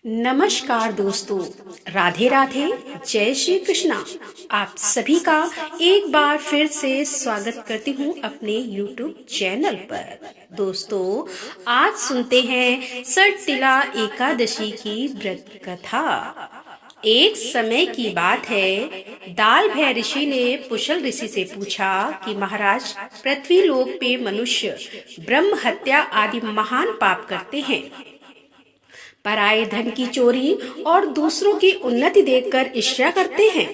नमस्कार दोस्तों, राधे राधे, जय श्री कृष्णा। आप सभी का एक बार फिर से स्वागत करती हूँ अपने YouTube चैनल पर। दोस्तों, आज सुनते हैं सटतिला एकादशी की व्रत कथा। एक समय की बात है, दाल भय ऋषि ने पुशल ऋषि से पूछा कि महाराज, पृथ्वी लोक पे मनुष्य ब्रह्म हत्या आदि महान पाप करते हैं, पराये धन की चोरी और दूसरों की उन्नति देखकर ईर्ष्या करते हैं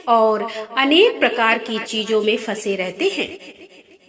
और अनेक प्रकार की चीजों में फंसे रहते हैं,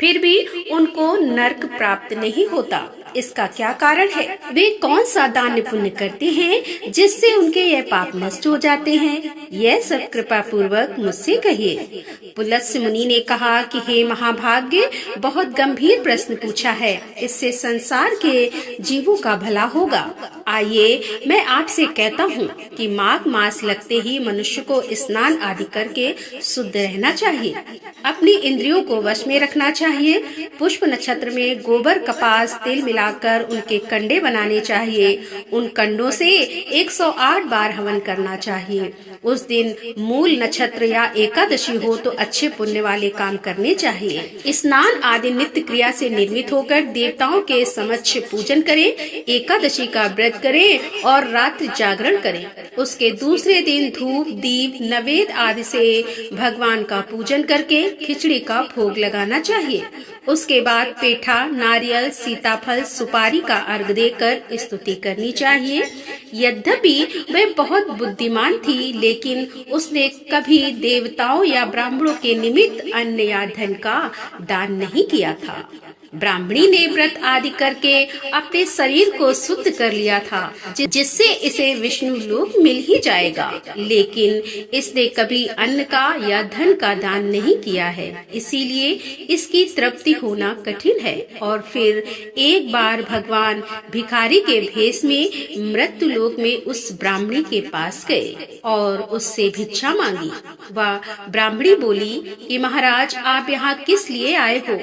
फिर भी उनको नरक प्राप्त नहीं होता। इसका क्या कारण है? वे कौन सा दान पुण्य करते हैं जिससे उनके यह पाप नष्ट हो जाते हैं? यह सब कृपा पूर्वक मुझसे कहिए। पुलत्स्य मुनि ने कहा कि हे महाभाग्य, बहुत गंभीर प्रश्न पूछा है, इससे संसार के जीवों का भला होगा। आइए, मैं आपसे कहता हूँ कि माघ मास लगते ही मनुष्य को स्नान आदि करके शुद्ध रहना चाहिए, अपनी इंद्रियों को वश में रखना चाहिए, पुष्प नक्षत्र में गोबर कपास तेल मिलाकर उनके कंडे बनाने चाहिए, उन कंडों से 108 बार हवन करना चाहिए। उस दिन मूल नक्षत्र या एकादशी हो तो अच्छे पुण्य वाले काम करने चाहिए। स्नान आदि नित्य क्रिया से निर्मित होकर देवताओं के समक्ष पूजन करें, एकादशी का व्रत करें और रात्रि जागरण करें। उसके दूसरे दिन धूप दीप नैवेद्य आदि से भगवान का पूजन करके खिचड़ी का भोग लगाना चाहिए। उसके बाद पेठा, नारियल, सीताफल, सुपारी का अर्घ देकर स्तुति करनी चाहिए। यद्यपि वह बहुत बुद्धिमान थी, लेकिन उसने कभी देवताओं या ब्राह्मणों के निमित्त अन्न या धन का दान नहीं किया था। ब्राह्मणी ने व्रत आदि करके अपने शरीर को शुद्ध कर लिया था, जिससे इसे विष्णु लोक मिल ही जाएगा, लेकिन इसने कभी अन्न का या धन का दान नहीं किया है, इसीलिए इसकी तृप्ति होना कठिन है। और फिर एक बार भगवान भिखारी के भेष में मृत्यु लोक में उस ब्राह्मणी के पास गए और उससे भिक्षा मांगी। वह ब्राह्मणी बोली कि महाराज, आप यहाँ किस लिए आए हो?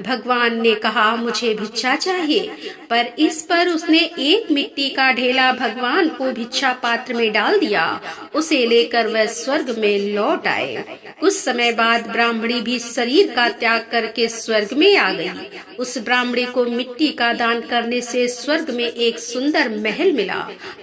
भगवान ने कहा, मुझे भिक्षा चाहिए। पर इस पर उसने एक मिट्टी का ढेला भगवान को भिक्षा पात्र में डाल दिया। उसे लेकर वह स्वर्ग में लौट आए। कुछ समय बाद ब्राह्मणी भी शरीर का त्याग करके स्वर्ग में आ गई। उस ब्राह्मणी को मिट्टी का दान करने से स्वर्ग में एक सुंदर महल मिला,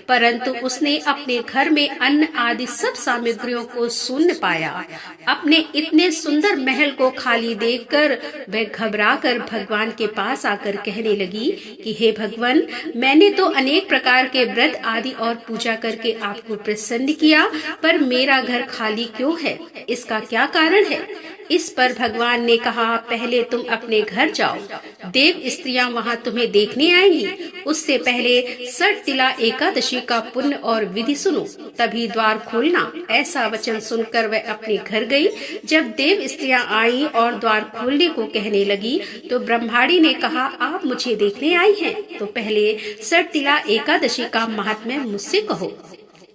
परंतु उसने अपने घर में अन्न आदि सब सामग्रियों को शून्य पाया। अपने इतने सुंदर महल को खाली देखकर वह घबराकर भगवान के पास आकर कहने लगी कि हे भगवान, मैंने तो अनेक प्रकार के व्रत आदि और पूजा करके आपको प्रसन्न किया, पर मेरा घर खाली क्यों है? इसका क्या कारण है? इस पर भगवान ने कहा, पहले तुम अपने घर जाओ, देव स्त्रियां वहां तुम्हें देखने आएंगी। उससे पहले सटतिला एकादशी का पुण्य और विधि सुनो, तभी द्वार खोलना। ऐसा वचन सुनकर वह अपने घर गई। जब देव स्त्रियां आई और द्वार खोलने को कहने लगी, तो ब्रह्माणी ने कहा, आप मुझे देखने आई हैं, तो पहले सटतिला एकादशी का महात्म्य मुझसे कहो।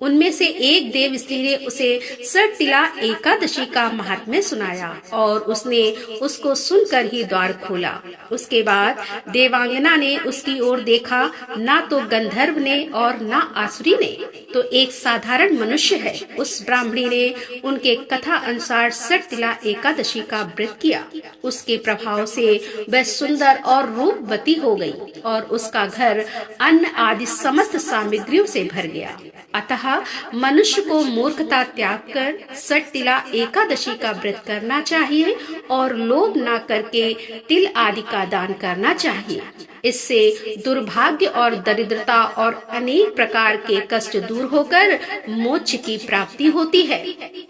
उनमें से एक देव स्त्री ने उसे सटतिला एकादशी का महात्म्य सुनाया और उसने उसको सुनकर ही द्वार खोला। उसके बाद देवांगना ने उसकी ओर देखा, ना तो गंधर्व ने और ना आसुरी ने, तो एक साधारण मनुष्य है। उस ब्राह्मणी ने उनके कथा अनुसार सटतिला एकादशी का व्रत किया। उसके प्रभाव से वह सुंदर और रूपवती हो गई और उसका घर अन्न आदि समस्त सामग्रियों से भर गया। अतः मनुष्य को मूर्खता त्याग कर सटतिला एकादशी का व्रत करना चाहिए और लोभ न करके तिल आदि का दान करना चाहिए। इससे दुर्भाग्य और दरिद्रता और अनेक प्रकार के कष्ट दूर होकर मोक्ष की प्राप्ति होती है।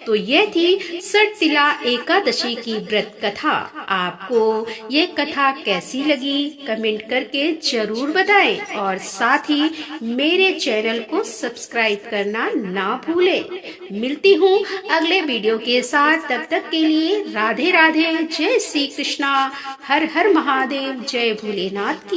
तो यह थी सटतिला एकादशी की व्रत कथा। आपको ये कथा कैसी लगी कमेंट करके जरूर बताएं और साथ ही मेरे चैनल को सब्सक्राइब करना ना भूलें। मिलती हूँ अगले वीडियो के साथ, तब तक के लिए राधे राधे, जय श्री कृष्णा, हर हर महादेव, जय भोलेनाथ की।